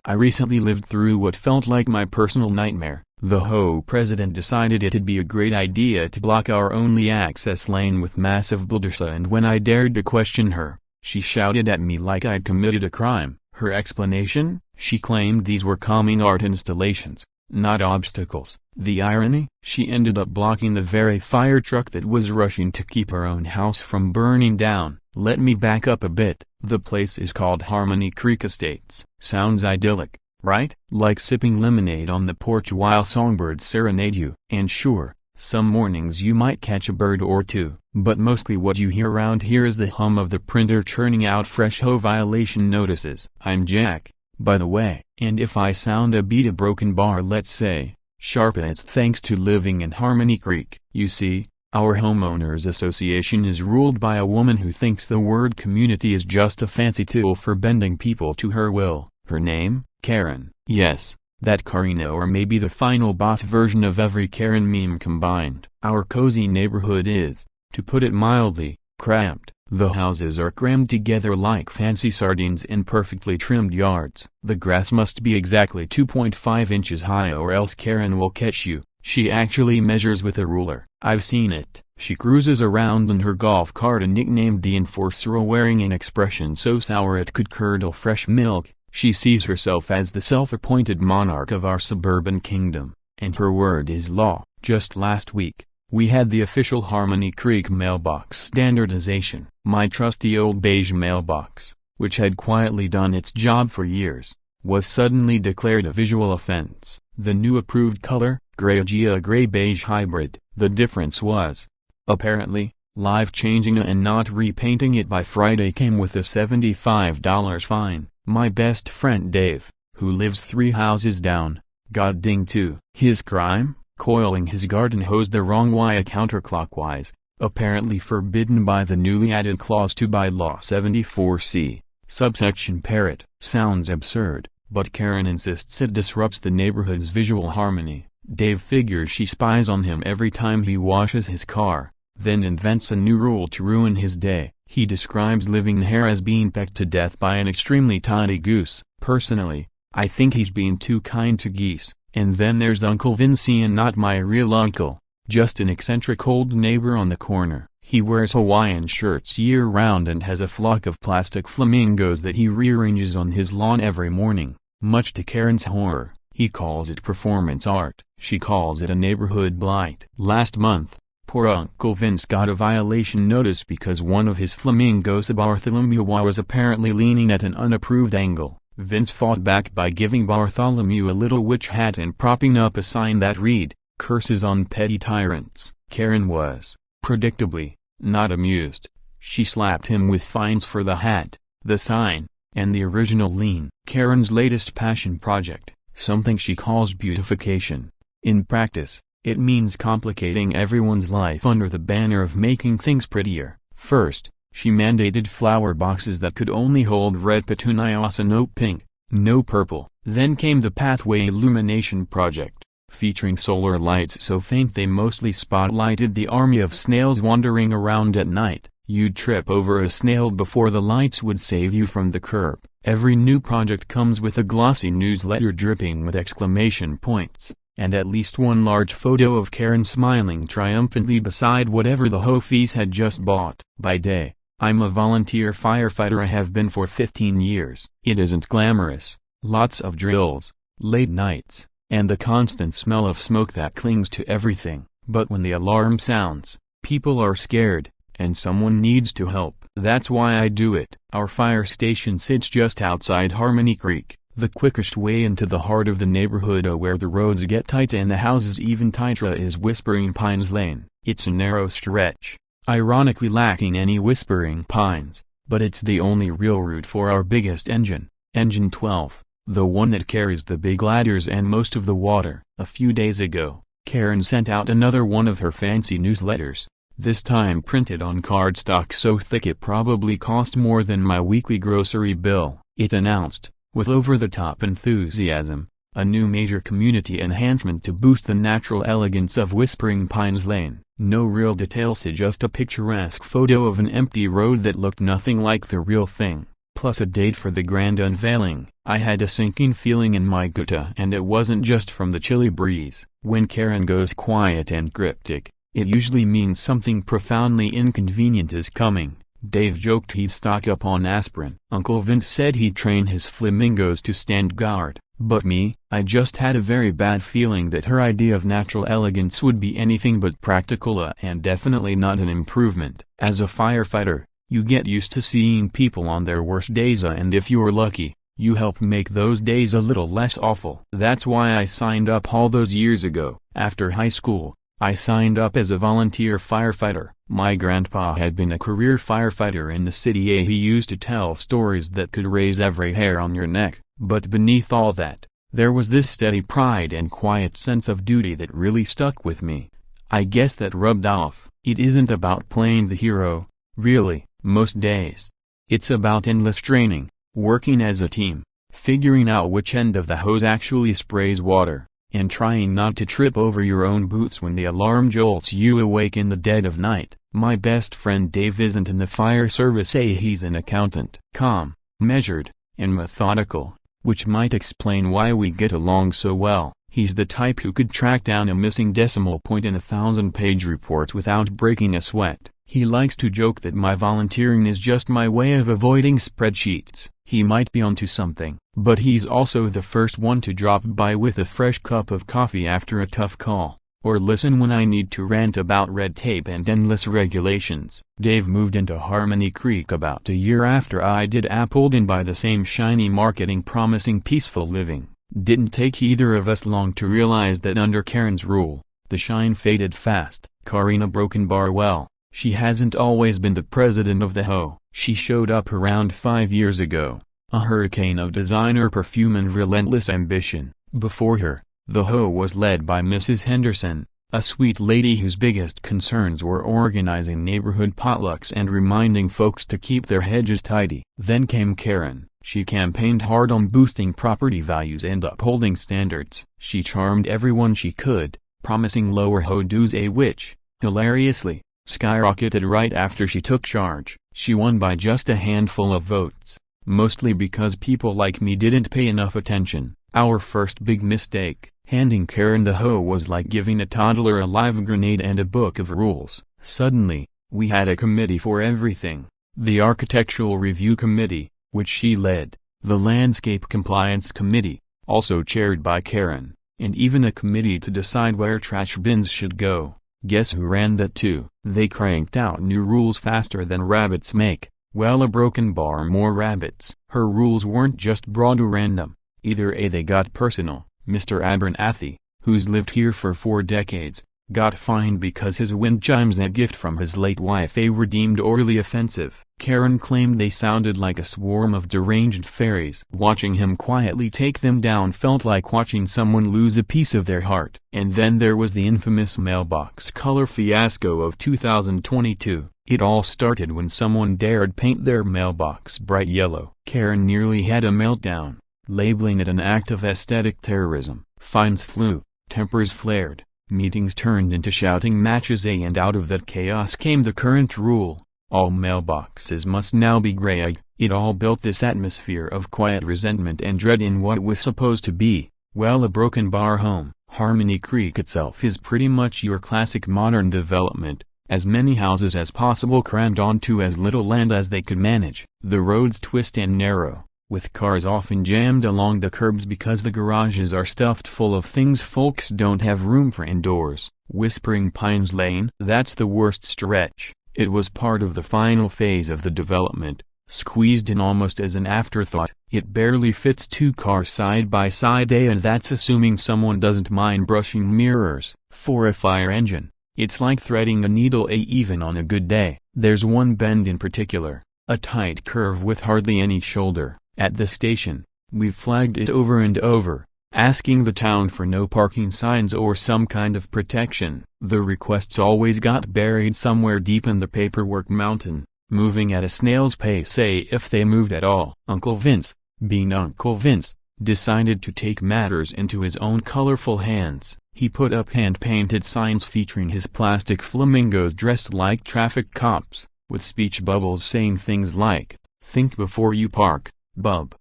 I recently lived through what felt like my personal nightmare. The HOA president decided it'd be a great idea to block our only access lane with massive bulldozers, and when I dared to question her, she shouted at me like I'd committed a crime. Her explanation? She claimed these were calming art installations, not obstacles. The irony? She ended up blocking the very fire truck that was rushing to keep her own house from burning down. Let me back up a bit. The place is called Harmony Creek Estates. Sounds idyllic, right? Like sipping lemonade on the porch while songbirds serenade you. And sure, some mornings you might catch a bird or two, but mostly what you hear around here is the hum of the printer churning out fresh HOA violation notices. I'm Jack, by the way, and if I sound a beat a broken bar, let's say, sharp, it's thanks to living in Harmony Creek. You see, our homeowners association is ruled by a woman who thinks the word community is just a fancy tool for bending people to her will. Her name? Karen. Yes, that Karina, or maybe the final boss version of every Karen meme combined. Our cozy neighborhood is, to put it mildly, cramped. The houses are crammed together like fancy sardines in perfectly trimmed yards. The grass must be exactly 2.5 inches high or else Karen will catch you. She actually measures with a ruler. I've seen it. She cruises around in her golf cart, nicknamed the Enforcer, wearing an expression so sour it could curdle fresh milk. She sees herself as the self-appointed monarch of our suburban kingdom, and her word is law. Just last week, we had the official Harmony Creek mailbox standardization. My trusty old beige mailbox, which had quietly done its job for years, was suddenly declared a visual offense. The new approved color, gray beige hybrid. The difference was, apparently, life-changing, and not repainting it by Friday came with a $75 fine. My best friend Dave, who lives 3 houses down, got dinged too. His crime? Coiling his garden hose the wrong way counterclockwise, apparently forbidden by the newly added Clause 2 by Law 74C, subsection parrot. Sounds absurd, but Karen insists it disrupts the neighborhood's visual harmony. Dave figures she spies on him every time he washes his car, then invents a new rule to ruin his day. He describes living there as being pecked to death by an extremely tiny goose. Personally, I think he's being too kind to geese. And then there's Uncle Vincent, not my real uncle, just an eccentric old neighbor on the corner. He wears Hawaiian shirts year-round and has a flock of plastic flamingos that he rearranges on his lawn every morning. Much to Karen's horror, he calls it performance art. She calls it a neighborhood blight. Last month, poor Uncle Vince got a violation notice because one of his flamingos, Bartholomew, was apparently leaning at an unapproved angle. Vince fought back by giving Bartholomew a little witch hat and propping up a sign that read, "Curses on petty tyrants." Karen was, predictably, not amused. She slapped him with fines for the hat, the sign, and the original lien. Karen's latest passion project, something she calls beautification. In practice, it means complicating everyone's life under the banner of making things prettier. First, she mandated flower boxes that could only hold red petunias and no pink, no purple. Then came the Pathway Illumination Project, featuring solar lights so faint they mostly spotlighted the army of snails wandering around at night. You'd trip over a snail before the lights would save you from the curb. Every new project comes with a glossy newsletter dripping with exclamation points, and at least one large photo of Karen smiling triumphantly beside whatever the Hoffies had just bought. By day, I'm a volunteer firefighter. I have been for 15 years. It isn't glamorous, lots of drills, late nights, and the constant smell of smoke that clings to everything. But when the alarm sounds, people are scared, and someone needs to help. That's why I do it. Our fire station sits just outside Harmony Creek, the quickest way into the heart of the neighborhood, where the roads get tight and the houses even tighter, is Whispering Pines Lane. It's a narrow stretch, ironically lacking any whispering pines, but it's the only real route for our biggest engine, Engine 12, the one that carries the big ladders and most of the water. A few days ago, Karen sent out another one of her fancy newsletters, this time printed on cardstock so thick it probably cost more than my weekly grocery bill. It announced, with over-the-top enthusiasm, a new major community enhancement to boost the natural elegance of Whispering Pines Lane. No real details, just a picturesque photo of an empty road that looked nothing like the real thing. plus a date for the grand unveiling. I had a sinking feeling in my gut, and it wasn't just from the chilly breeze. When Karen goes quiet and cryptic, it usually means something profoundly inconvenient is coming. Dave joked he'd stock up on aspirin. Uncle Vince said he'd train his flamingos to stand guard. But me, I just had a very bad feeling that her idea of natural elegance would be anything but practical and definitely not an improvement. As a firefighter, you get used to seeing people on their worst days, and if you're lucky, you help make those days a little less awful. That's why I signed up all those years ago. After high school, I signed up as a volunteer firefighter. My grandpa had been a career firefighter in the city. He used to tell stories that could raise every hair on your neck. But beneath all that, there was this steady pride and quiet sense of duty that really stuck with me. I guess that rubbed off. It isn't about playing the hero, really, most days. It's about endless training, working as a team, figuring out which end of the hose actually sprays water, and trying not to trip over your own boots when the alarm jolts you awake in the dead of night. My best friend Dave isn't in the fire service. He's an accountant. Calm, measured, and methodical, which might explain why we get along so well. He's the type who could track down a missing decimal point in 1,000-page reports without breaking a sweat. He likes to joke that my volunteering is just my way of avoiding spreadsheets. He might be onto something, but he's also the first one to drop by with a fresh cup of coffee after a tough call, or listen when I need to rant about red tape and endless regulations. Dave moved into Harmony Creek about a year after I did, pulled in by the same shiny marketing promising peaceful living. Didn't take either of us long to realize that under Karen's rule, the shine faded fast. Karina Brokenbar, she hasn't always been the president of the HOA. She showed up around 5 years ago, a hurricane of designer perfume and relentless ambition. Before her, the HOA was led by Mrs. Henderson, a sweet lady whose biggest concerns were organizing neighborhood potlucks and reminding folks to keep their hedges tidy. Then came Karen. She campaigned hard on boosting property values and upholding standards. She charmed everyone she could, promising lower HOA dues, which, hilariously, skyrocketed right after she took charge. She won by just a handful of votes, mostly because people like me didn't pay enough attention. Our first big mistake, handing Karen the HOA, was like giving a toddler a live grenade and a book of rules. Suddenly, we had a committee for everything: the Architectural Review Committee, which she led, the Landscape Compliance Committee, also chaired by Karen, and even a committee to decide where trash bins should go. Guess who ran that too? They cranked out new rules faster than rabbits make. A broken bar, more rabbits. Her rules weren't just broad or random, either. They got personal. Mr. Abernathy, who's lived here for 4 decades, got fined because his wind chimes, a gift from his late wife, were deemed orally offensive. Karen claimed they sounded like a swarm of deranged fairies. Watching him quietly take them down felt like watching someone lose a piece of their heart. And then there was the infamous mailbox color fiasco of 2022. It all started when someone dared paint their mailbox bright yellow. Karen nearly had a meltdown, labeling it an act of aesthetic terrorism. Fines flew, tempers flared, meetings turned into shouting matches, and out of that chaos came the current rule: all mailboxes must now be gray. It all built this atmosphere of quiet resentment and dread in what was supposed to be, a broken bar home. Harmony Creek itself is pretty much your classic modern development, as many houses as possible crammed onto as little land as they could manage. The roads twist and narrow, with cars often jammed along the curbs because the garages are stuffed full of things folks don't have room for indoors. Whispering Pines Lane, that's the worst stretch. It was part of the final phase of the development, squeezed in almost as an afterthought. It barely fits 2 cars side by side, and that's assuming someone doesn't mind brushing mirrors. For a fire engine, it's like threading a needle, even on a good day. There's one bend in particular, a tight curve with hardly any shoulder. At the station, we've flagged it over and over, asking the town for no parking signs or some kind of protection. The requests always got buried somewhere deep in the paperwork mountain, moving at a snail's pace, if they moved at all. Uncle Vince, being Uncle Vince, decided to take matters into his own colorful hands. He put up hand-painted signs featuring his plastic flamingos dressed like traffic cops, with speech bubbles saying things like, Think before you park, bub.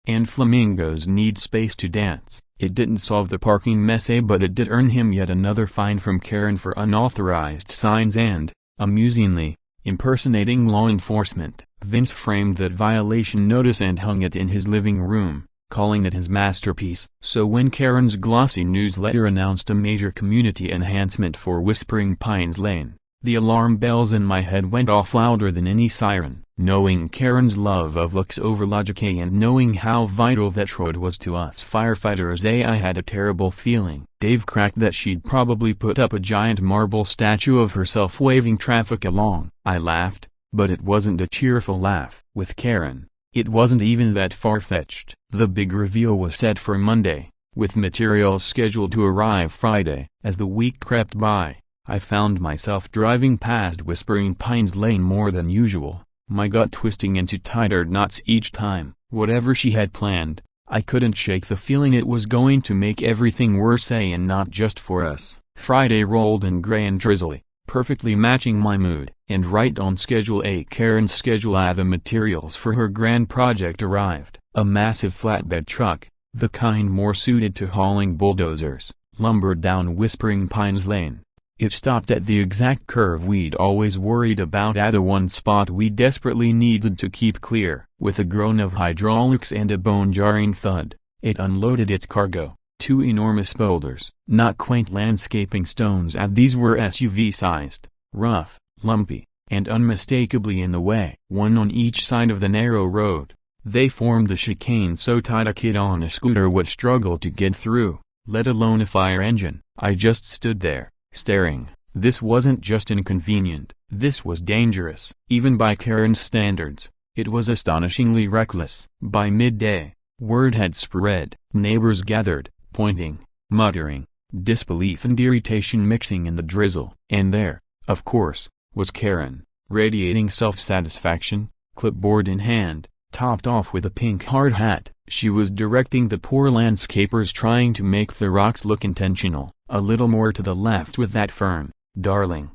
And flamingos need space to dance. It didn't solve the parking mess, but it did earn him yet another fine from Karen for unauthorized signs and, amusingly, impersonating law enforcement. Vince framed that violation notice and hung it in his living room, calling it his masterpiece. So when Karen's glossy newsletter announced a major community enhancement for Whispering Pines Lane, the alarm bells in my head went off louder than any siren. Knowing Karen's love of looks over logic and knowing how vital that road was to us firefighters, I had a terrible feeling. Dave cracked that she'd probably put up a giant marble statue of herself waving traffic along. I laughed, but it wasn't a cheerful laugh. With Karen, it wasn't even that far-fetched. The big reveal was set for Monday, with materials scheduled to arrive Friday. As the week crept by, I found myself driving past Whispering Pines Lane more than usual, my gut twisting into tighter knots each time. Whatever she had planned, I couldn't shake the feeling it was going to make everything worse, and not just for us. Friday rolled in gray and drizzly, perfectly matching my mood. And right on schedule, Karen's schedule, the materials for her grand project arrived. A massive flatbed truck, the kind more suited to hauling bulldozers, lumbered down Whispering Pines Lane. It stopped at the exact curve we'd always worried about, at the one spot we desperately needed to keep clear. With a groan of hydraulics and a bone-jarring thud, it unloaded its cargo, 2 enormous boulders. Not quaint landscaping stones, these were SUV-sized, rough, lumpy, and unmistakably in the way. One on each side of the narrow road, they formed the chicane so tight a kid on a scooter would struggle to get through, let alone a fire engine. I just stood there, staring. This wasn't just inconvenient, this was dangerous. Even by Karen's standards, it was astonishingly reckless. By midday, word had spread. Neighbors gathered, pointing, muttering, disbelief and irritation mixing in the drizzle. And there, of course, was Karen, radiating self-satisfaction, clipboard in hand, topped off with a pink hard hat. She was directing the poor landscapers, trying to make the rocks look intentional. A little more to the left with that fern, darling,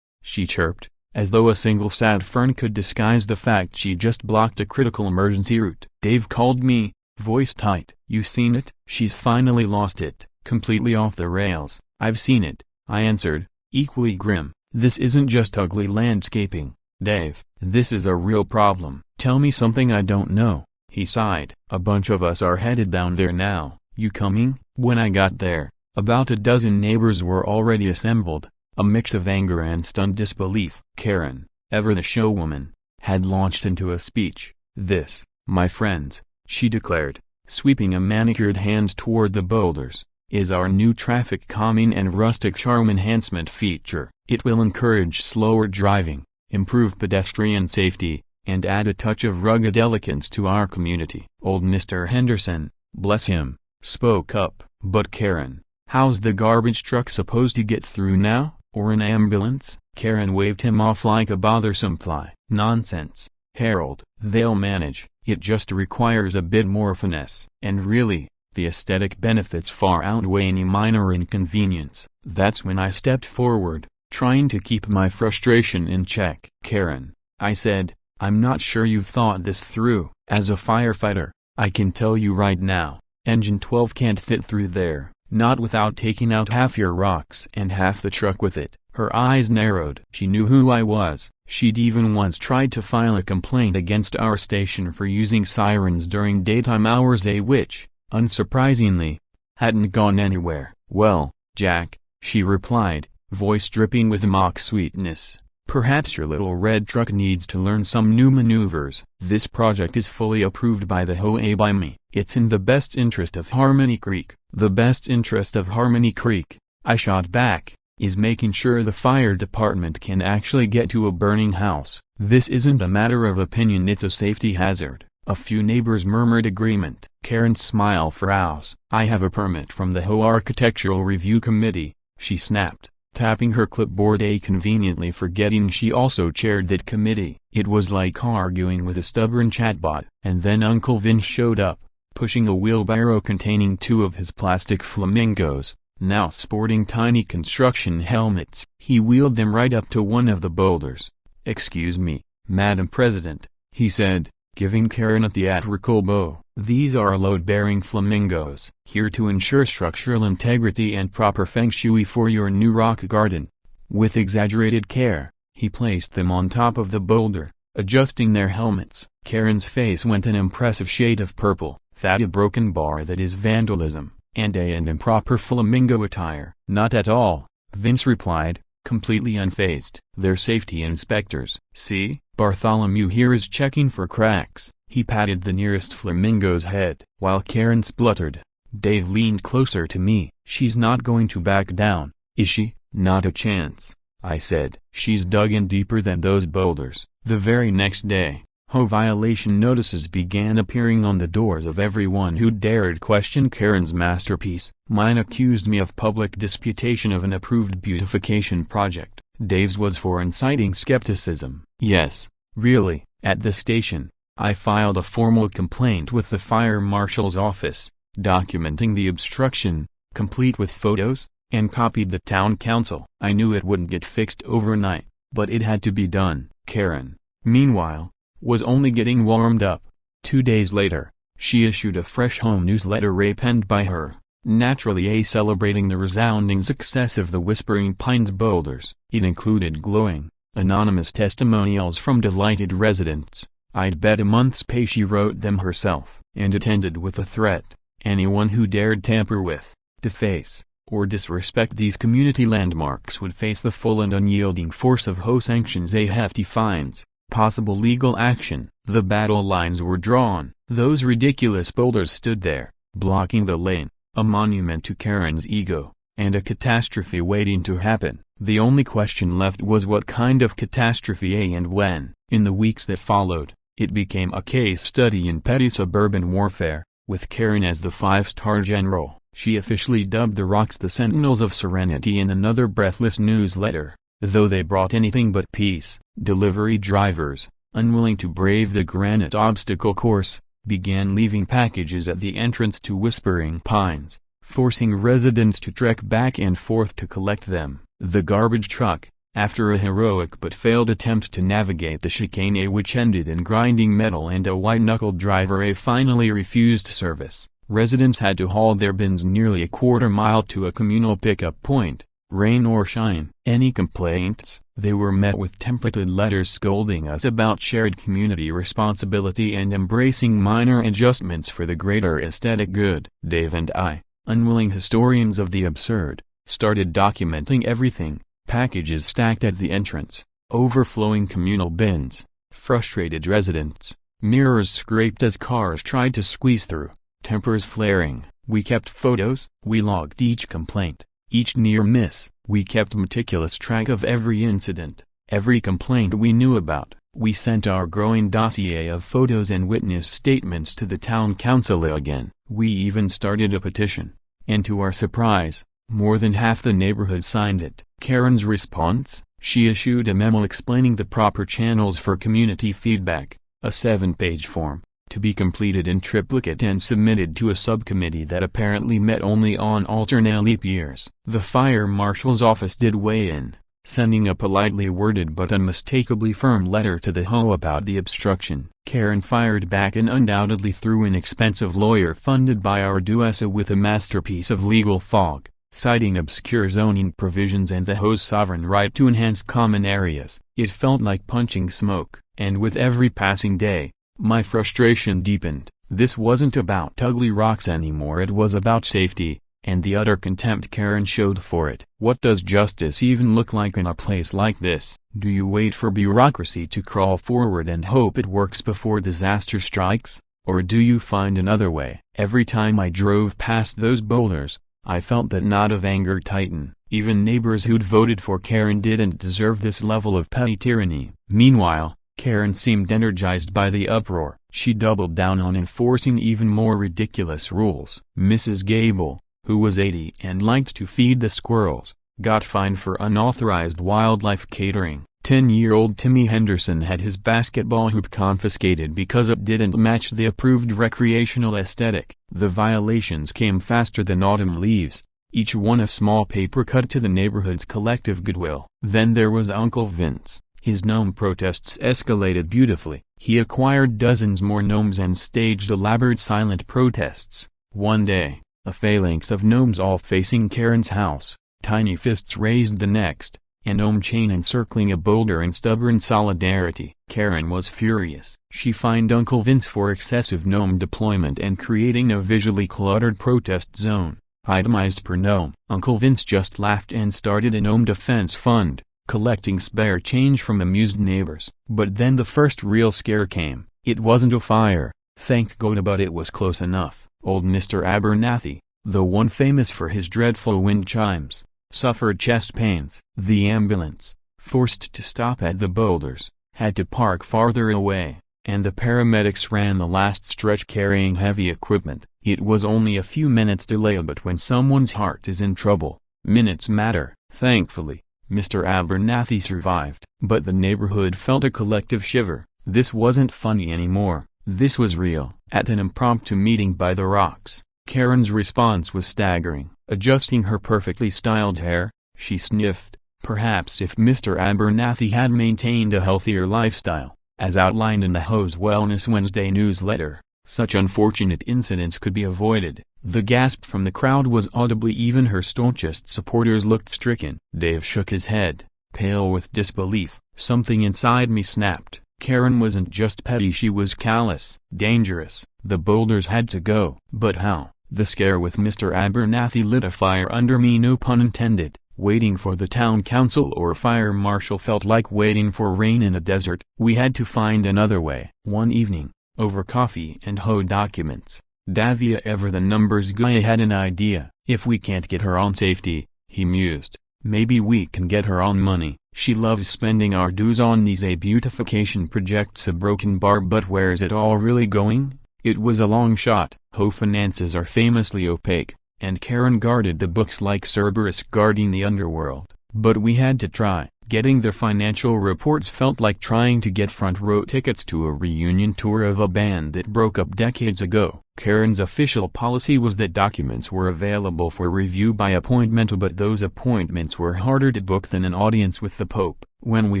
she chirped, as though a single sad fern could disguise the fact she just blocked a critical emergency route. Dave called me, voice tight. You seen it? She's finally lost it, completely off the rails. I've seen it, I answered, equally grim. This isn't just ugly landscaping, Dave, this is a real problem. Tell me something I don't know, he sighed. A bunch of us are headed down there now. You coming? When I got there, about a dozen neighbors were already assembled, a mix of anger and stunned disbelief. Karen, ever the showwoman, had launched into a speech. This, my friends, she declared, sweeping a manicured hand toward the boulders, is our new traffic calming and rustic charm enhancement feature. It will encourage slower driving, improve pedestrian safety, and add a touch of rugged elegance to our community. Old Mr. Henderson, bless him, spoke up. But Karen, how's the garbage truck supposed to get through now? Or an ambulance? Karen waved him off like a bothersome fly. Nonsense, Harold. They'll manage. It just requires a bit more finesse. And really, the aesthetic benefits far outweigh any minor inconvenience. That's when I stepped forward, trying to keep my frustration in check. Karen, I said, I'm not sure you've thought this through. As a firefighter, I can tell you right now, engine 12 can't fit through there, not without taking out half your rocks and half the truck with it. Her eyes narrowed. She knew who I was. She'd even once tried to file a complaint against our station for using sirens during daytime hours, which, unsurprisingly, hadn't gone anywhere. Well, Jack, she replied, voice dripping with mock sweetness, perhaps your little red truck needs to learn some new maneuvers. This project is fully approved by the HOA, by me. It's in the best interest of Harmony Creek. The best interest of Harmony Creek, I shot back, is making sure the fire department can actually get to a burning house. This isn't a matter of opinion, it's a safety hazard. A few neighbors murmured agreement. Karen's smile froze. I have a permit from the HOA Architectural Review Committee, she snapped, tapping her clipboard, conveniently forgetting she also chaired that committee. It was like arguing with a stubborn chatbot. And then Uncle Vince showed up, pushing a wheelbarrow containing 2 of his plastic flamingos, now sporting tiny construction helmets. He wheeled them right up to one of the boulders. Excuse me, Madam President, he said, giving Karen a theatrical bow. These are load-bearing flamingos, here to ensure structural integrity and proper feng shui for your new rock garden. With exaggerated care, he placed them on top of the boulder, adjusting their helmets. Karen's face went an impressive shade of purple. That a broken bar that is vandalism, and improper flamingo attire. Not at all, Vince replied, completely unfazed. They're safety inspectors. See, Bartholomew here is checking for cracks. He patted the nearest flamingo's head. While Karen spluttered, Dave leaned closer to me. She's not going to back down, is she? Not a chance, I said. She's dug in deeper than those boulders. The very next day, HOA violation notices began appearing on the doors of everyone who dared question Karen's masterpiece. Mine accused me of public disputation of an approved beautification project. Dave's was for inciting skepticism. Yes, really, at the station, I filed a formal complaint with the fire marshal's office, documenting the obstruction, complete with photos, and copied the town council. I knew it wouldn't get fixed overnight, but it had to be done. Karen, meanwhile, was only getting warmed up. 2 days later, she issued a fresh home newsletter penned by her, naturally celebrating the resounding success of the Whispering Pines boulders. It included glowing, anonymous testimonials from delighted residents. I'd bet a month's pay she wrote them herself. And it ended with a threat: anyone who dared tamper with, deface, or disrespect these community landmarks would face the full and unyielding force of HOA sanctions, hefty fines, possible legal action. The battle lines were drawn. Those ridiculous boulders stood there, blocking the lane, a monument to Karen's ego, and a catastrophe waiting to happen. The only question left was what kind of catastrophe and when. In the weeks that followed, it became a case study in petty suburban warfare, with Karen as the five-star general. She officially dubbed the rocks the Sentinels of Serenity in another breathless newsletter. Though they brought anything but peace, delivery drivers, unwilling to brave the granite obstacle course, began leaving packages at the entrance to Whispering Pines, forcing residents to trek back and forth to collect them. The garbage truck, after a heroic but failed attempt to navigate the chicane which ended in grinding metal and a white-knuckled driver finally refused service, residents had to haul their bins nearly a quarter-mile to a communal pickup point. Rain or shine. Any complaints? They were met with templated letters scolding us about shared community responsibility and embracing minor adjustments for the greater aesthetic good. Dave and I, unwilling historians of the absurd, started documenting everything: packages stacked at the entrance, overflowing communal bins, frustrated residents, mirrors scraped as cars tried to squeeze through, tempers flaring. We kept photos. We logged each complaint, each near miss. We kept meticulous track of every incident, every complaint we knew about. We sent our growing dossier of photos and witness statements to the town council again. We even started a petition, and to our surprise, more than half the neighborhood signed it. Karen's response: she issued a memo explaining the proper channels for community feedback, a 7-page form, to be completed in triplicate and submitted to a subcommittee that apparently met only on alternate leap years. The fire marshal's office did weigh in, sending a politely worded but unmistakably firm letter to the HOA about the obstruction. Karen fired back and undoubtedly through an expensive lawyer funded by our DUSA with a masterpiece of legal fog, citing obscure zoning provisions and the HOA's sovereign right to enhance common areas. It felt like punching smoke, and with every passing day, my frustration deepened. This wasn't about ugly rocks anymore, it was about safety, and the utter contempt Karen showed for it. What does justice even look like in a place like this? Do you wait for bureaucracy to crawl forward and hope it works before disaster strikes? Or do you find another way? Every time I drove past those boulders, I felt that knot of anger tighten. Even neighbors who'd voted for Karen didn't deserve this level of petty tyranny. Meanwhile, Karen seemed energized by the uproar. She doubled down on enforcing even more ridiculous rules. Mrs. Gable, who was 80 and liked to feed the squirrels, got fined for unauthorized wildlife catering. 10-year-old Timmy Henderson had his basketball hoop confiscated because it didn't match the approved recreational aesthetic. The violations came faster than autumn leaves, each one a small paper cut to the neighborhood's collective goodwill. Then there was Uncle Vince. His gnome protests escalated beautifully. He acquired dozens more gnomes and staged elaborate silent protests. One day, a phalanx of gnomes all facing Karen's house, tiny fists raised the next, a gnome chain encircling a boulder in stubborn solidarity. Karen was furious. She fined Uncle Vince for excessive gnome deployment and creating a visually cluttered protest zone, itemized per gnome. Uncle Vince just laughed and started a gnome defense fund, collecting spare change from amused neighbors. But then the first real scare came. It wasn't a fire, thank God, but it was close enough. Old Mr. Abernathy, the one famous for his dreadful wind chimes, suffered chest pains. The ambulance, forced to stop at the boulders, had to park farther away, and the paramedics ran the last stretch carrying heavy equipment. It was only a few minutes delay, but when someone's heart is in trouble, minutes matter. Thankfully, Mr. Abernathy survived. But the neighborhood felt a collective shiver. This wasn't funny anymore, this was real. At an impromptu meeting by the rocks, Karen's response was staggering. Adjusting her perfectly styled hair, she sniffed. Perhaps if Mr. Abernathy had maintained a healthier lifestyle, as outlined in the HOA's Wellness Wednesday newsletter, such unfortunate incidents could be avoided. The gasp from the crowd was audibly. Even her staunchest supporters looked stricken. Dave shook his head, pale with disbelief. Something inside me snapped. Karen wasn't just petty, she was callous, dangerous. The boulders had to go. But how? The scare with Mr. Abernathy lit a fire under me, no pun intended. Waiting for the town council or fire marshal felt like waiting for rain in a desert. We had to find another way. One evening, over coffee and HOA documents, Davia Ever the numbers guy had an idea. If we can't get her on safety, he mused, maybe we can get her on money. She loves spending our dues on these beautification projects. A broken bar, but where's it all really going? It was a long shot. HOA finances are famously opaque, and Karen guarded the books like Cerberus guarding the underworld. But we had to try. Getting their financial reports felt like trying to get front-row tickets to a reunion tour of a band that broke up decades ago. Karen's official policy was that documents were available for review by appointment, but those appointments were harder to book than an audience with the Pope. When we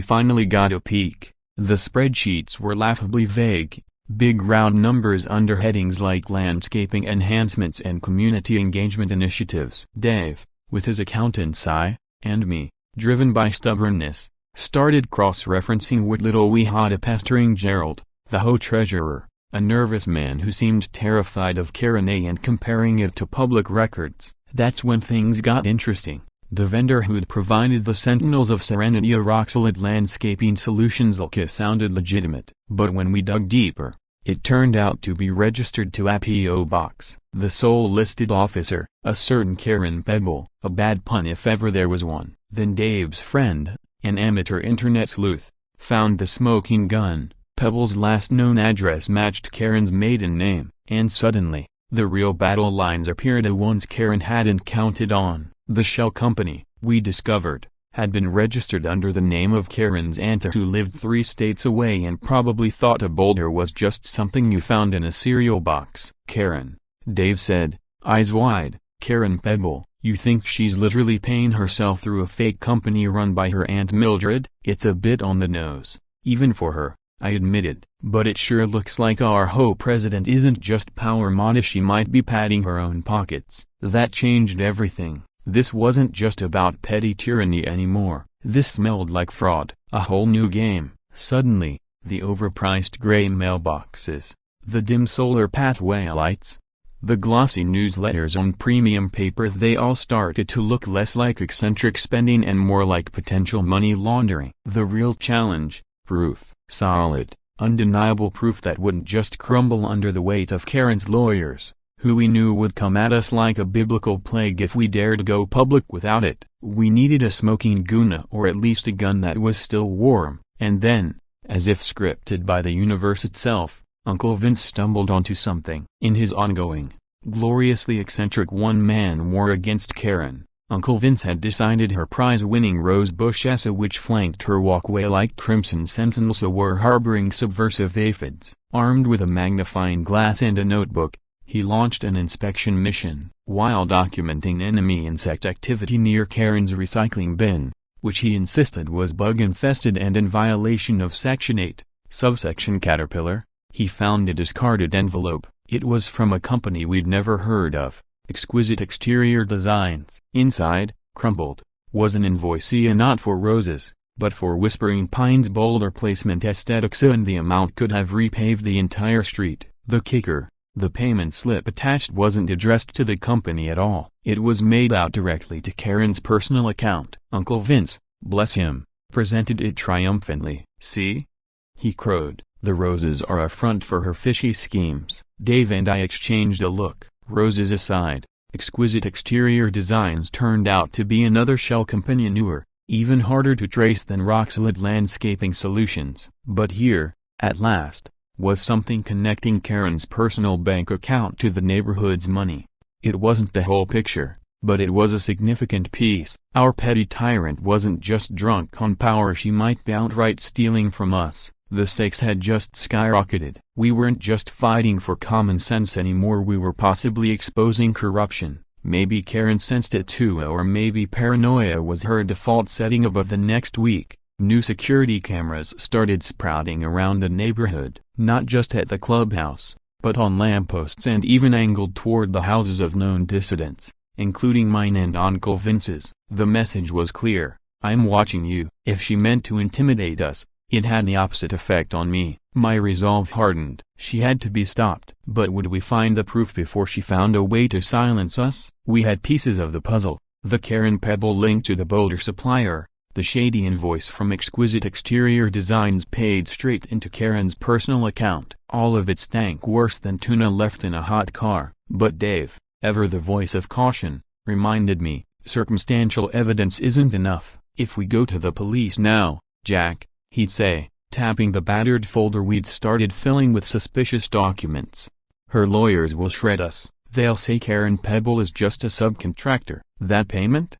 finally got a peek, the spreadsheets were laughably vague. Big round numbers under headings like landscaping enhancements and community engagement initiatives. Dave, with his accountant's eye, and me, driven by stubbornness, started cross-referencing what little we had, pestering Gerald, the HOA treasurer, a nervous man who seemed terrified of Karen and comparing it to public records. That's when things got interesting. The vendor who'd provided the Sentinels of Serenity a rock-solid landscaping solutions sounded legitimate. But when we dug deeper, it turned out to be registered to a P.O. box. The sole listed officer, a certain Karen Pebble, a bad pun if ever there was one. Then Dave's friend, an amateur internet sleuth, found the smoking gun. Pebble's last known address matched Karen's maiden name. And suddenly, the real battle lines appeared. The ones Karen hadn't counted on. The shell company, we discovered, had been registered under the name of Karen's aunt, who lived 3 states away and probably thought a boulder was just something you found in a cereal box. Karen, Dave said, eyes wide. Karen Pebble, you think she's literally paying herself through a fake company run by her Aunt Mildred? It's a bit on the nose, even for her, I admitted. But it sure looks like our HOA president isn't just power mad. She might be padding her own pockets. That changed everything. This wasn't just about petty tyranny anymore. This smelled like fraud. A whole new game. Suddenly, the overpriced gray mailboxes, the dim solar pathway lights, the glossy newsletters on premium paper, they all started to look less like eccentric spending and more like potential money laundering. The real challenge, proof. Solid, undeniable proof that wouldn't just crumble under the weight of Karen's lawyers, who we knew would come at us like a biblical plague if we dared go public without it. We needed a smoking gun, or at least a gun that was still warm. And then, as if scripted by the universe itself, Uncle Vince stumbled onto something. In his ongoing, gloriously eccentric one-man war against Karen, Uncle Vince had decided her prize-winning rosebush ESA, which flanked her walkway like crimson sentinels, were harboring subversive aphids. Armed with a magnifying glass and a notebook, he launched an inspection mission. While documenting enemy insect activity near Karen's recycling bin, which he insisted was bug-infested and in violation of Section 8, Subsection Caterpillar. He found a discarded envelope. It was from a company we'd never heard of. Exquisite exterior designs. Inside, crumpled, was an invoice, not for roses, but for Whispering Pines boulder placement aesthetics, and the amount could have repaved the entire street. The kicker, the payment slip attached wasn't addressed to the company at all. It was made out directly to Karen's personal account. Uncle Vince, bless him, presented it triumphantly. "See?" he crowed. "The roses are a front for her fishy schemes." Dave and I exchanged a look. Roses aside, Exquisite Exterior Designs turned out to be another shell company, newer, even harder to trace than rock-solid landscaping solutions. But here, at last, was something connecting Karen's personal bank account to the neighborhood's money. It wasn't the whole picture, but it was a significant piece. Our petty tyrant wasn't just drunk on power, she might be outright stealing from us. The stakes had just skyrocketed. We weren't just fighting for common sense anymore, we were possibly exposing corruption. Maybe Karen sensed it too, or maybe paranoia was her default setting. But the next week, new security cameras started sprouting around the neighborhood, not just at the clubhouse, but on lampposts and even angled toward the houses of known dissidents, including mine and Uncle Vince's. The message was clear: "I'm watching you." If she meant to intimidate us, it had the opposite effect on me. My resolve hardened. She had to be stopped. But would we find the proof before she found a way to silence us? We had pieces of the puzzle: the Karen Pebble link to the boulder supplier, the shady invoice from Exquisite Exterior Designs paid straight into Karen's personal account. All of it stank worse than tuna left in a hot car. But Dave, ever the voice of caution, reminded me, circumstantial evidence isn't enough. "If we go to the police now, Jack," he'd say, tapping the battered folder we'd started filling with suspicious documents, "her lawyers will shred us. They'll say Karen Pebble is just a subcontractor." That payment?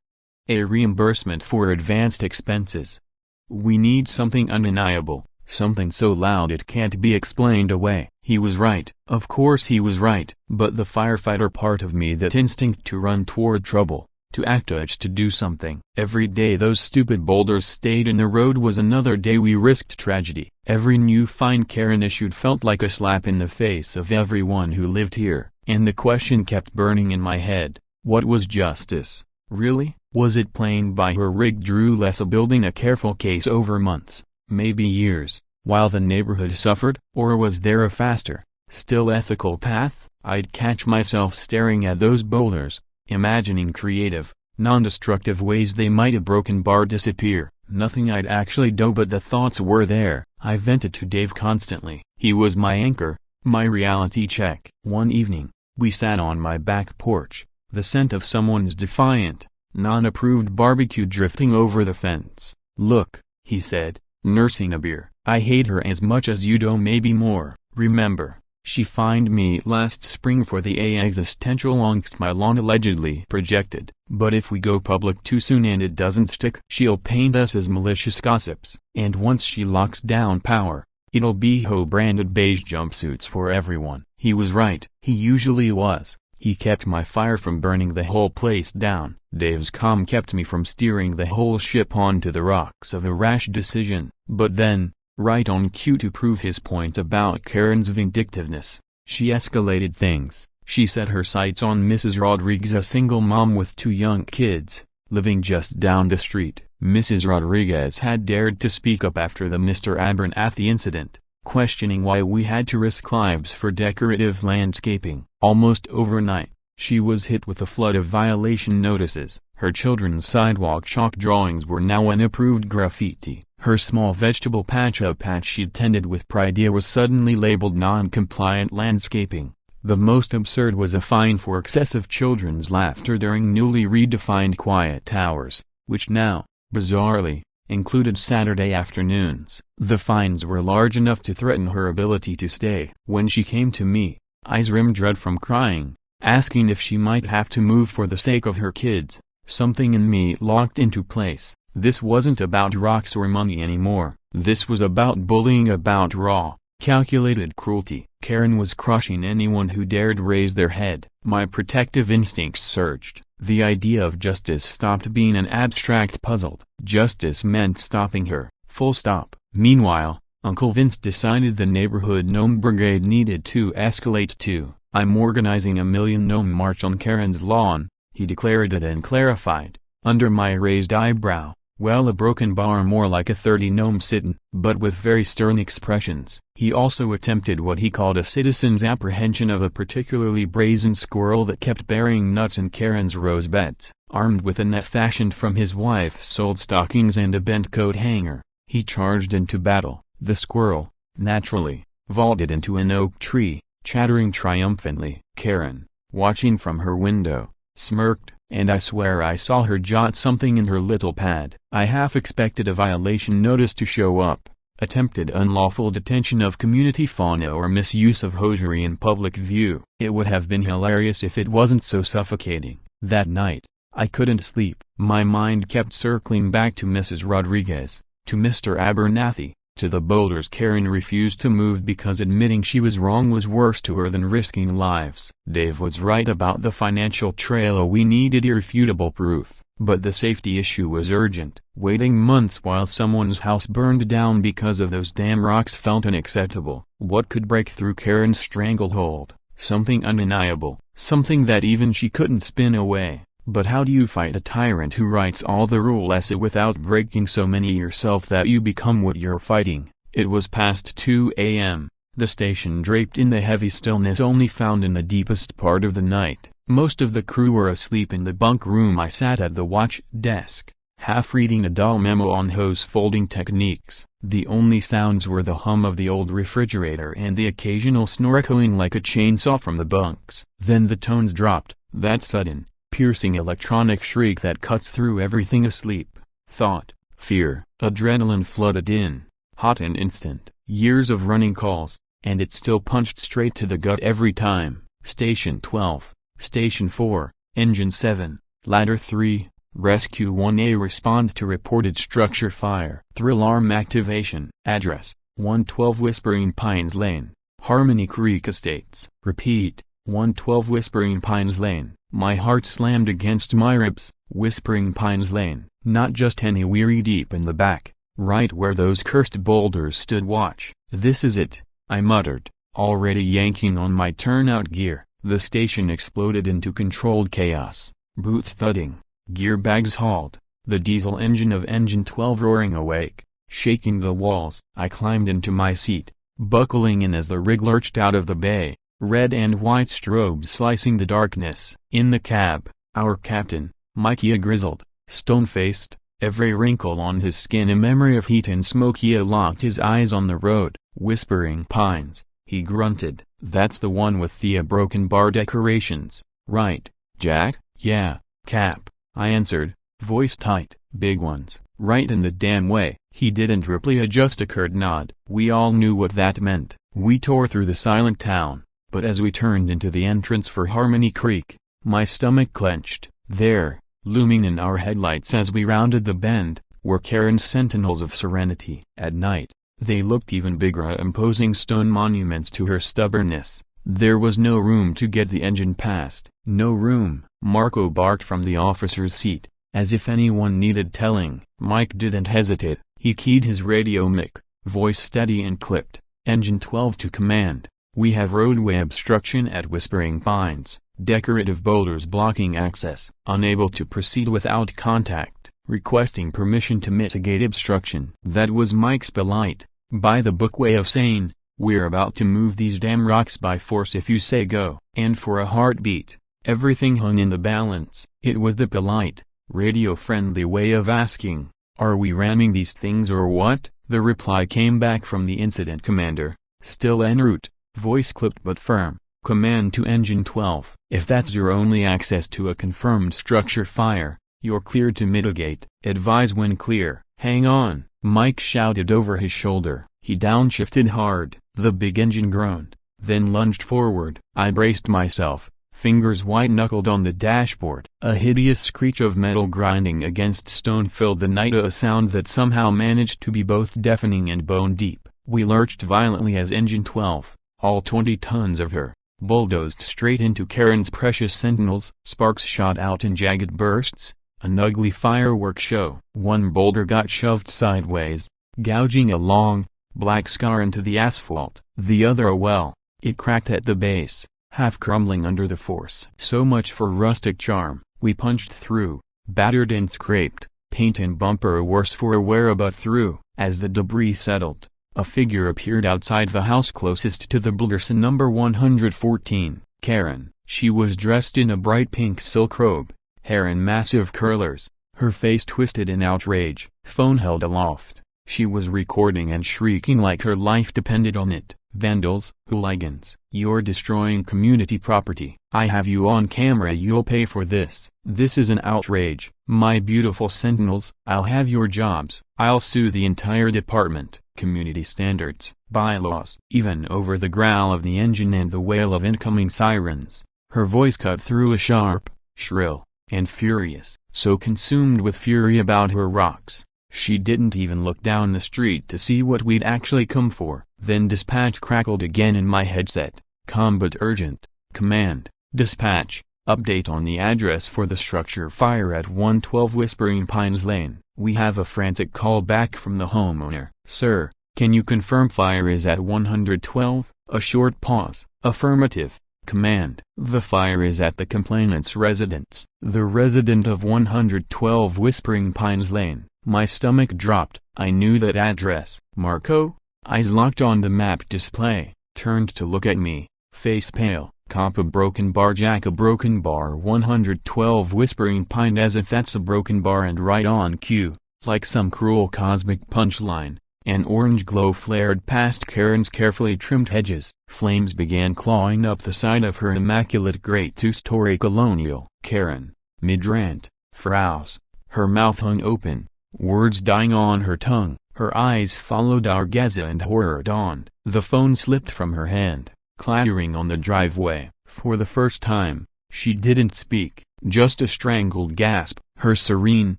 A reimbursement for advanced expenses. We need something undeniable, something so loud it can't be explained away. He was right. Of course he was right. But the firefighter part of me, that instinct to run toward trouble, to act urged to do something. Every day those stupid boulders stayed in the road was another day we risked tragedy. Every new fine Karen issued felt like a slap in the face of everyone who lived here. And the question kept burning in my head: what was justice, really? Was it playing by her rigged roulette, building a careful case over months, maybe years, while the neighborhood suffered? Or was there a faster, still ethical path? I'd catch myself staring at those boulders, imagining creative, non-destructive ways they might have broken bar disappear. Nothing I'd actually do, but the thoughts were there. I vented to Dave constantly. He was my anchor, my reality check. One evening, we sat on my back porch, the scent of someone's defiant, non-approved barbecue drifting over the fence. "Look," he said, nursing a beer, "I hate her as much as you do, maybe more. Remember, she fined me last spring for the existential angst my lawn allegedly projected. But if we go public too soon and it doesn't stick, she'll paint us as malicious gossips. And once she locks down power, it'll be HOA-branded beige jumpsuits for everyone." He was right. He usually was. He kept my fire from burning the whole place down. Dave's calm kept me from steering the whole ship onto the rocks of a rash decision. But then, right on cue to prove his point about Karen's vindictiveness, she escalated things. She set her sights on Mrs. Rodriguez, a single mom with 2 young kids, living just down the street. Mrs. Rodriguez had dared to speak up after the Mr. Abernathy incident, questioning why we had to risk lives for decorative landscaping. Almost overnight, she was hit with a flood of violation notices. Her children's sidewalk chalk drawings were now unapproved graffiti. Her small vegetable patch she'd tended with pride was suddenly labeled non-compliant landscaping. The most absurd was a fine for excessive children's laughter during newly redefined quiet hours, which now, bizarrely, included Saturday afternoons. The fines were large enough to threaten her ability to stay. When she came to me, eyes rimmed red from crying, asking if she might have to move for the sake of her kids, something in me locked into place. This wasn't about rocks or money anymore. This was about bullying, about raw, calculated cruelty. Karen was crushing anyone who dared raise their head. My protective instincts surged. The idea of justice stopped being an abstract puzzle. Justice meant stopping her, full stop. Meanwhile, Uncle Vince decided the neighborhood gnome brigade needed to escalate too. "I'm organizing a million gnome march on Karen's lawn," he declared it and clarified, under my raised eyebrow, "Well, a broken bar more like a 30 gnome sit-in," but with very stern expressions. He also attempted what he called a citizen's apprehension of a particularly brazen squirrel that kept burying nuts in Karen's rose beds. Armed with a net fashioned from his wife's sold stockings and a bent coat hanger, he charged into battle. The squirrel, naturally, vaulted into an oak tree, chattering triumphantly. Karen, watching from her window, smirked, and I swear I saw her jot something in her little pad. I half expected a violation notice to show up, attempted unlawful detention of community fauna or misuse of hosiery in public view. It would have been hilarious if it wasn't so suffocating. That night, I couldn't sleep. My mind kept circling back to Mrs. Rodriguez, to Mr. Abernathy, to the boulders Karen refused to move because admitting she was wrong was worse to her than risking lives. Dave was right about the financial trail. We needed irrefutable proof, but the safety issue was urgent. Waiting months while someone's house burned down because of those damn rocks felt unacceptable. What could break through Karen's stranglehold? Something undeniable, something that even she couldn't spin away. But how do you fight a tyrant who writes all the rules without breaking so many yourself that you become what you're fighting? It was past 2 a.m., the station draped in the heavy stillness only found in the deepest part of the night. Most of the crew were asleep in the bunk room. I sat at the watch desk, half reading a dull memo on hose folding techniques. The only sounds were the hum of the old refrigerator and the occasional snore echoing like a chainsaw from the bunks. Then the tones dropped, that sudden, piercing electronic shriek that cuts through everything: asleep, thought, fear. Adrenaline flooded in, hot and instant. Years of running calls, and it still punched straight to the gut every time. Station 12, Station 4, Engine 7, Ladder 3, Rescue 1A, respond to reported structure fire. Thrill alarm activation. Address, 112 Whispering Pines Lane, Harmony Creek Estates. Repeat, 112 Whispering Pines Lane. My heart slammed against my ribs. Whispering Pines Lane, not just anywhere deep in the back, right where those cursed boulders stood watch. This is it, I muttered, already yanking on my turnout gear. The station exploded into controlled chaos, boots thudding, gear bags hauled, the diesel engine of Engine 12 roaring awake, shaking the walls. I climbed into my seat, buckling in as the rig lurched out of the bay, red and white strobes slicing the darkness. In the cab, our captain, Mikey, a grizzled, stone-faced, every wrinkle on his skin a memory of heat and smoke. He locked his eyes on the road. Whispering Pines, he grunted. That's the one with the broken bar decorations, right, Jack? Yeah, Cap, I answered, voice tight. Big ones, right in the damn way. He didn't reply, just a curt nod. We all knew what that meant. We tore through the silent town, but as we turned into the entrance for Harmony Creek, my stomach clenched. There, looming in our headlights as we rounded the bend, were Karen's sentinels of serenity. At night, they looked even bigger, imposing stone monuments to her stubbornness. There was no room to get the engine past. No room. Marco barked from the officer's seat, as if anyone needed telling. Mike didn't hesitate. He keyed his radio mic, voice steady and clipped. Engine 12 to command. We have roadway obstruction at Whispering Pines. Decorative boulders blocking access. Unable to proceed without contact. Requesting permission to mitigate obstruction. That was Mike's polite, by-the-book way of saying, we're about to move these damn rocks by force if you say go. And for a heartbeat, everything hung in the balance. It was the polite, radio-friendly way of asking, are we ramming these things or what? The reply came back from the incident commander, still en route, voice clipped but firm. Command to Engine 12. If that's your only access to a confirmed structure fire, you're cleared to mitigate. Advise when clear. Hang on, Mike shouted over his shoulder. He downshifted hard. The big engine groaned, then lunged forward. I braced myself, fingers white-knuckled on the dashboard. A hideous screech of metal grinding against stone filled the night, a sound that somehow managed to be both deafening and bone-deep. We lurched violently as Engine 12, all 20 tons of her, bulldozed straight into Karen's precious sentinels. Sparks shot out in jagged bursts, an ugly firework show. One boulder got shoved sideways, gouging a long, black scar into the asphalt. The other well, it cracked at the base, half crumbling under the force. So much for rustic charm. We punched through, battered and scraped, paint and bumper worse for a wear but through. As the debris settled, a figure appeared outside the house closest to the builders, number 114, Karen. She was dressed in a bright pink silk robe, hair in massive curlers, her face twisted in outrage, phone held aloft. She was recording and shrieking like her life depended on it. Vandals, hooligans, you're destroying community property. I have you on camera, you'll pay for this. This is an outrage. My beautiful sentinels, I'll have your jobs. I'll sue the entire department. Community standards, bylaws. Even over the growl of the engine and the wail of incoming sirens, her voice cut through a sharp, shrill, and furious. So consumed with fury about her rocks, she didn't even look down the street to see what we'd actually come for. Then dispatch crackled again in my headset. Combat urgent. Command. Dispatch. Update on the address for the structure fire at 112 Whispering Pines Lane. We have a frantic call back from the homeowner. Sir, can you confirm fire is at 112? A short pause. Affirmative. Command. The fire is at the complainant's residence. The resident of 112 Whispering Pines Lane. My stomach dropped. I knew that address. Marco? Eyes locked on the map display, turned to look at me, face pale. Cop a broken bar, Jack a broken bar, 112 Whispering Pine, as if that's a broken bar and right on cue, like some cruel cosmic punchline. An orange glow flared past Karen's carefully trimmed hedges. Flames began clawing up the side of her immaculate gray two-story colonial. Karen, mid-rant, frowns, her mouth hung open, words dying on her tongue. Her eyes followed our gaze and horror dawned. The phone slipped from her hand, clattering on the driveway. For the first time, she didn't speak, just a strangled gasp. Her serene,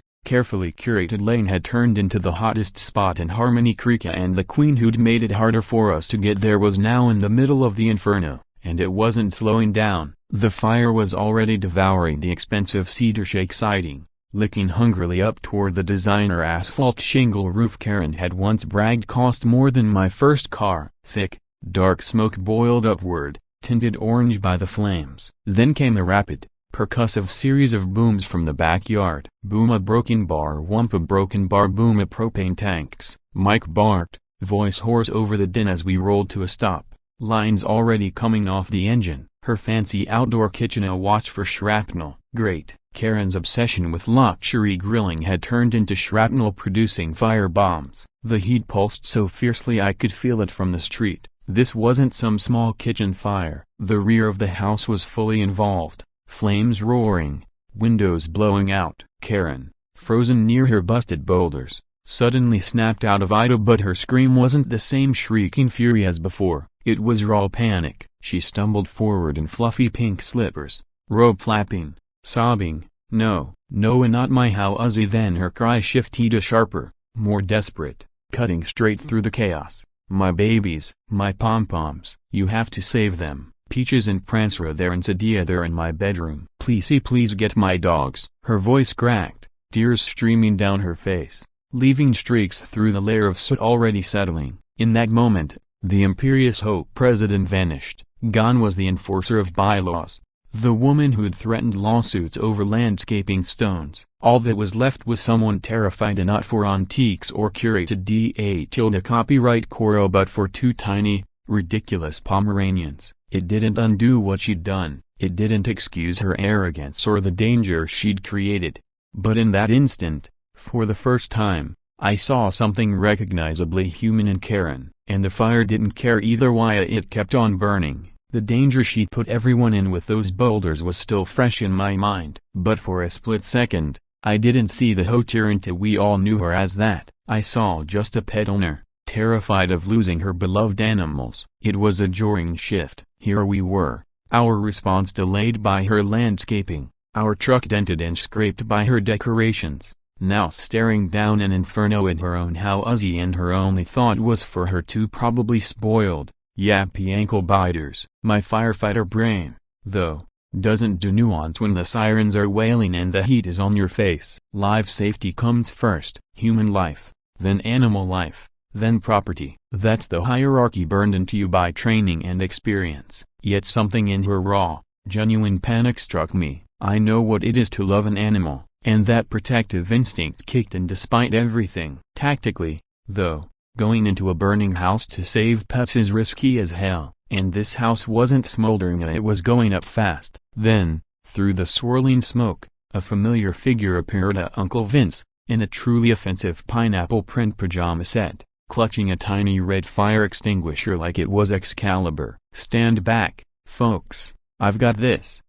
carefully curated lane had turned into the hottest spot in Harmony Creek, and the queen who'd made it harder for us to get there was now in the middle of the inferno, and it wasn't slowing down. The fire was already devouring the expensive cedar shake siding, licking hungrily up toward the designer asphalt shingle roof Karen had once bragged cost more than my first car. Thick, dark smoke boiled upward, tinted orange by the flames. Then came a rapid, percussive series of booms from the backyard. Boom a broken bar, whump a broken bar, boom a propane tanks. Mike barked, voice hoarse over the din as we rolled to a stop. Lines already coming off the engine. Her fancy outdoor kitchen a watch for shrapnel. Great. Karen's obsession with luxury grilling had turned into shrapnel-producing fire bombs. The heat pulsed so fiercely I could feel it from the street. This wasn't some small kitchen fire. The rear of the house was fully involved, flames roaring, windows blowing out. Karen, frozen near her busted boulders, suddenly snapped out of idle, but her scream wasn't the same shrieking fury as before. It was raw panic. She stumbled forward in fluffy pink slippers, robe flapping, sobbing, "No, no, and not my house." Then her cry shifted to sharper, more desperate, cutting straight through the chaos. "My babies, my pom-poms, you have to save them. Peaches and Prancer, they're in Sadia, they're in my bedroom. Please get my dogs." Her voice cracked, tears streaming down her face, leaving streaks through the layer of soot already settling. In that moment, the imperious HOA president vanished. Gone was the enforcer of bylaws, the woman who'd threatened lawsuits over landscaping stones. All that was left was someone terrified not for antiques or curated DA copyright coral but for two tiny, ridiculous Pomeranians. It didn't undo what she'd done, it didn't excuse her arrogance or the danger she'd created. But in that instant, for the first time, I saw something recognizably human in Karen, and the fire didn't care either why it kept on burning. The danger she'd put everyone in with those boulders was still fresh in my mind. But for a split second, I didn't see the HOA tyrant we all knew her as that. I saw just a pet owner, terrified of losing her beloved animals. It was a jarring shift. Here we were, our response delayed by her landscaping, our truck dented and scraped by her decorations, now staring down an inferno at her own house, and her only thought was for her two probably spoiled, yappy ankle biters. My firefighter brain, though, doesn't do nuance when the sirens are wailing and the heat is on your face. Life safety comes first, human life, then animal life. then property. That's the hierarchy burned into you by training and experience. Yet something in her raw, genuine panic struck me. I know what it is to love an animal, and that protective instinct kicked in despite everything. Tactically, though, going into a burning house to save pets is risky as hell, and this house wasn't smoldering, it was going up fast. Then, through the swirling smoke, a familiar figure appeared, Uncle Vince, in a truly offensive pineapple print pajama set, clutching a tiny red fire extinguisher like it was Excalibur. "Stand back, folks, I've got this,"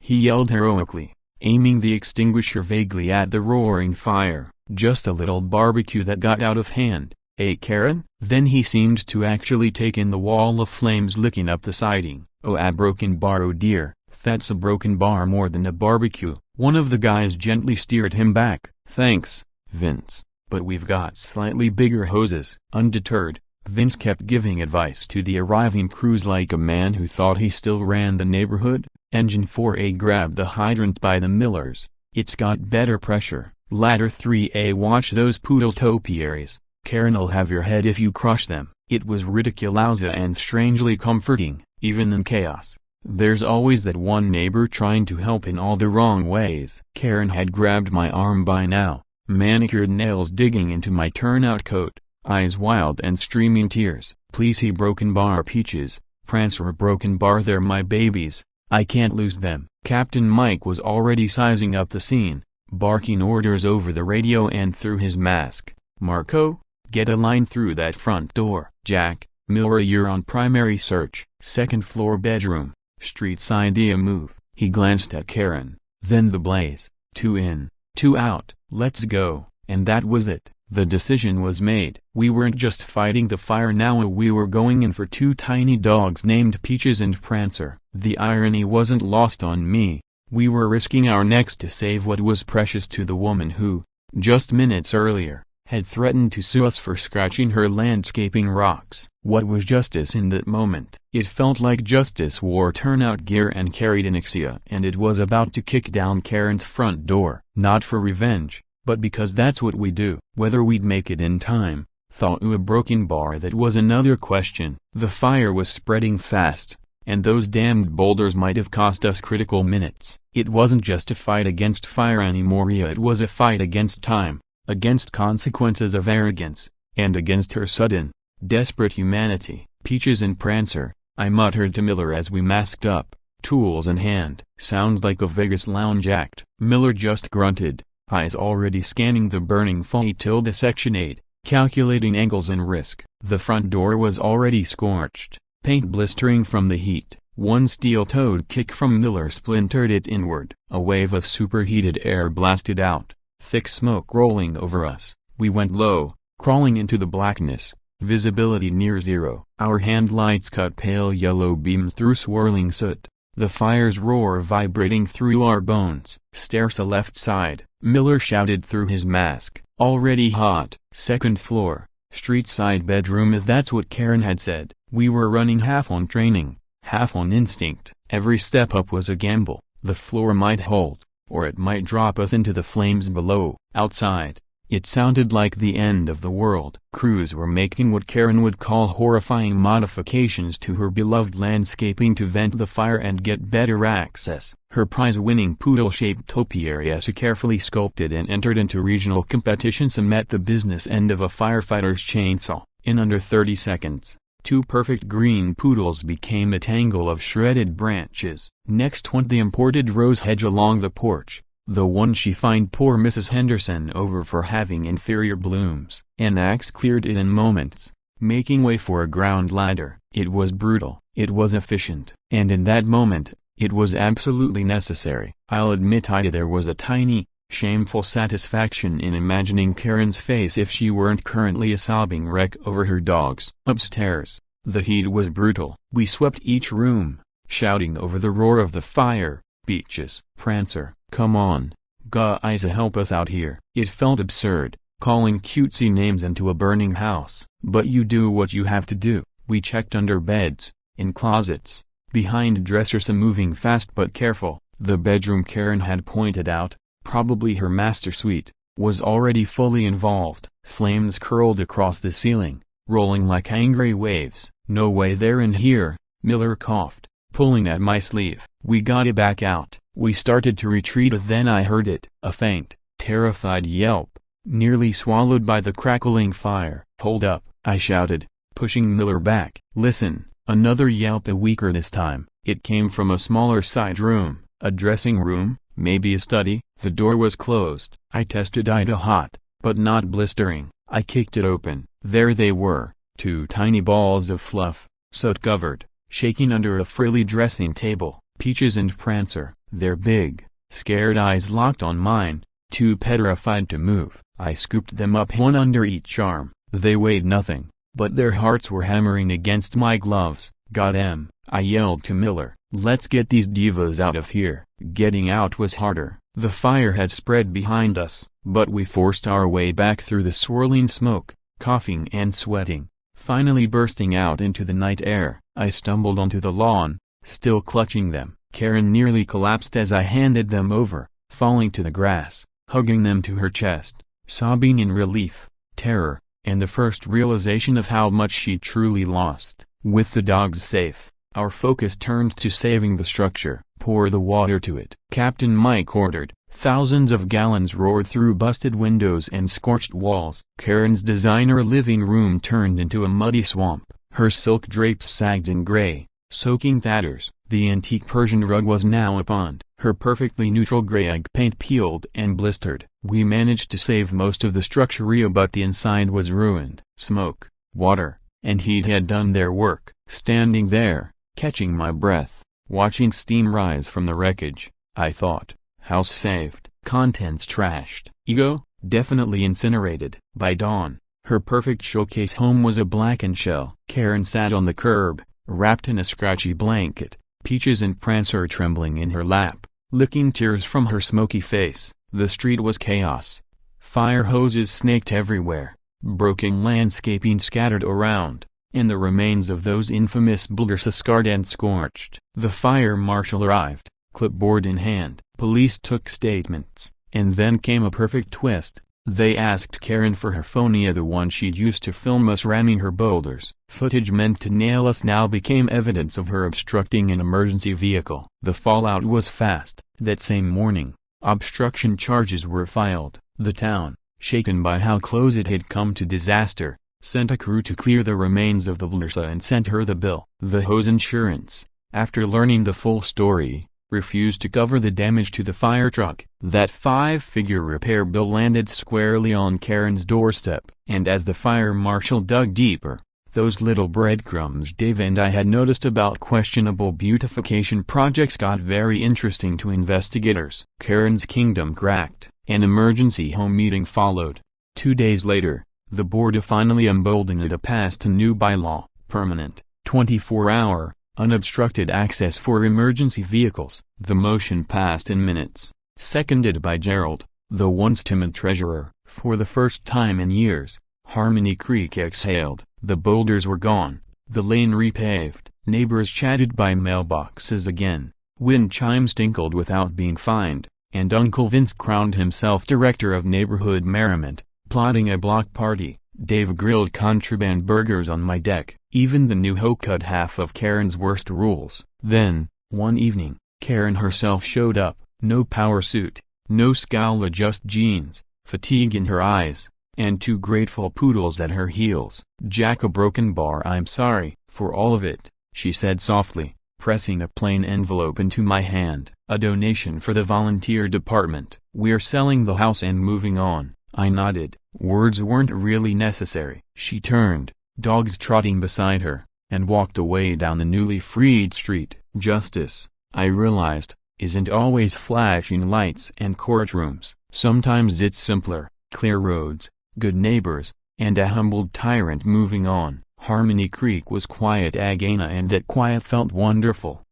he yelled heroically, aiming the extinguisher vaguely at the roaring fire. "Just a little barbecue that got out of hand, eh, Karen?" Then he seemed to actually take in the wall of flames licking up the siding. "Oh, a broken bar, oh dear, that's a broken bar more than a barbecue." One of the guys gently steered him back. "Thanks, Vince, but we've got slightly bigger hoses." Undeterred, Vince kept giving advice to the arriving crews like a man who thought he still ran the neighborhood. Engine 4A grabbed the hydrant by the millers. "It's got better pressure." Ladder 3A, "Watch those poodle topiaries. Karen'll have your head if you crush them." It was ridiculous and strangely comforting, even in chaos. There's always that one neighbor trying to help in all the wrong ways. Karen had grabbed my arm by now, manicured nails digging into my turnout coat, eyes wild and streaming tears. "Please, he broken bar, Peaches, Prancer, broken bar, they're my babies. I can't lose them." Captain Mike was already sizing up the scene, barking orders over the radio and through his mask. "Marco, get a line through that front door." "Jack, Miller, you're on primary search. Second floor bedroom, street side, move." He glanced at Karen. Then the blaze. 2 in, 2 out. "Let's go." And that was it. The decision was made. We weren't just fighting the fire now, we were going in for 2 tiny dogs named Peaches and Prancer. The irony wasn't lost on me. We were risking our necks to save what was precious to the woman who, just minutes earlier, had threatened to sue us for scratching her landscaping rocks. What was justice in that moment? It felt like justice wore turnout gear and carried an Ixia, and it was about to kick down Karen's front door. Not for revenge, but because that's what we do. Whether we'd make it in time, thought a broken bar, that was another question. The fire was spreading fast, and those damned boulders might have cost us critical minutes. It wasn't just a fight against fire anymore, it was a fight against time, against consequences of arrogance, and against her sudden, desperate humanity. "Peaches and Prancer," I muttered to Miller as we masked up, tools in hand. "Sounds like a Vegas lounge act." Miller just grunted, eyes already scanning the burning Section 8, calculating angles and risk. The front door was already scorched, paint blistering from the heat. One steel-toed kick from Miller splintered it inward. A wave of superheated air blasted out, thick smoke rolling over us. We went low, crawling into the blackness, visibility near zero. Our handlights cut pale yellow beams through swirling soot, the fire's roar vibrating through our bones. "Stairs left side," Miller shouted through his mask. "Already hot." "Second floor, street side bedroom." If that's what Karen had said. We were running half on training, half on instinct. Every step up was a gamble. The floor might hold, or it might drop us into the flames below. Outside, it sounded like the end of the world. Crews were making what Karen would call horrifying modifications to her beloved landscaping to vent the fire and get better access. Her prize-winning poodle-shaped topiary, carefully sculpted and entered into regional competitions, met the business end of a firefighter's chainsaw. In under 30 seconds, 2 perfect green poodles became a tangle of shredded branches. Next went the imported rose hedge along the porch, the one she fined poor Mrs. Henderson over for having inferior blooms. An axe cleared it in moments, making way for a ground ladder. It was brutal, it was efficient, and in that moment, it was absolutely necessary. I'll admit there was a tiny, shameful satisfaction in imagining Karen's face if she weren't currently a sobbing wreck over her dogs. Upstairs, the heat was brutal. We swept each room, shouting over the roar of the fire, "Peaches, Prancer, come on, guys, help us out here." It felt absurd, calling cutesy names into a burning house. But you do what you have to do. We checked under beds, in closets, behind dressers, moving fast but careful. The bedroom Karen had pointed out, probably her master suite, was already fully involved. Flames curled across the ceiling, rolling like angry waves. "No way, they're in here," Miller coughed, pulling at my sleeve. "We gotta back out." We started to retreat, then I heard it, a faint, terrified yelp, nearly swallowed by the crackling fire. "Hold up," I shouted, pushing Miller back. "Listen." Another yelp, a weaker this time. It came from a smaller side room, a dressing room, maybe a study. The door was closed. I tested it, hot, but not blistering. I kicked it open. There they were, two tiny balls of fluff, soot-covered, shaking under a frilly dressing table. Peaches and Prancer, their big, scared eyes locked on mine, too petrified to move. I scooped them up, one under each arm. They weighed nothing, but their hearts were hammering against my gloves. "Got 'em," I yelled to Miller. "Let's get these divas out of here." Getting out was harder. The fire had spread behind us, but we forced our way back through the swirling smoke, coughing and sweating, finally bursting out into the night air. I stumbled onto the lawn, still clutching them. Karen nearly collapsed as I handed them over, falling to the grass, hugging them to her chest, sobbing in relief, terror, and the first realization of how much she'd truly lost. With the dogs safe, our focus turned to saving the structure. "Pour the water to it," Captain Mike ordered. Thousands of gallons roared through busted windows and scorched walls. Karen's designer living room turned into a muddy swamp. Her silk drapes sagged in gray, soaking tatters. The antique Persian rug was now a pond. Her perfectly neutral gray egg paint peeled and blistered. We managed to save most of the structure, but the inside was ruined. Smoke, water, and heat had done their work. Standing there, catching my breath, watching steam rise from the wreckage, I thought, house saved, contents trashed, ego, definitely incinerated. By dawn, her perfect showcase home was a blackened shell. Karen sat on the curb, wrapped in a scratchy blanket, Peaches and Prancer trembling in her lap, licking tears from her smoky face. The street was chaos. Fire hoses snaked everywhere, broken landscaping scattered around, and the remains of those infamous builders scarred and scorched. The fire marshal arrived, clipboard in hand. Police took statements, and then came a perfect twist. They asked Karen for her phone, the one she'd used to film us ramming her boulders. Footage meant to nail us now became evidence of her obstructing an emergency vehicle. The fallout was fast. That same morning, obstruction charges were filed. The town, shaken by how close it had come to disaster, sent a crew to clear the remains of the builder and sent her the bill. The HOA's insurance, after learning the full story, refused to cover the damage to the fire truck. That 5-figure repair bill landed squarely on Karen's doorstep. And as the fire marshal dug deeper, those little breadcrumbs Dave and I had noticed about questionable beautification projects got very interesting to investigators. Karen's kingdom cracked. An emergency home meeting followed. 2 days later, the board finally emboldened passed a new bylaw, permanent, 24-hour, unobstructed access for emergency vehicles. The motion passed in minutes, seconded by Gerald, the once timid treasurer. For the first time in years, Harmony Creek exhaled. The boulders were gone, the lane repaved. Neighbors chatted by mailboxes again. Wind chimes tinkled without being fined, and Uncle Vince crowned himself director of neighborhood merriment, plotting a block party. Dave grilled contraband burgers on my deck. Even the new hoe cut half of Karen's worst rules. Then, one evening, Karen herself showed up. No power suit, no scowl, just jeans, fatigue in her eyes, and 2 grateful poodles at her heels. "Jack, a broken bar. I'm sorry for all of it," she said softly, pressing a plain envelope into my hand. "A donation for the volunteer department. We're selling the house and moving on." I nodded. Words weren't really necessary. She turned, dogs trotting beside her, and walked away down the newly freed street. Justice, I realized, isn't always flashing lights and courtrooms. Sometimes it's simpler, clear roads, good neighbors, and a humbled tyrant moving on. Harmony Creek was quiet, Agana, and that quiet felt wonderful.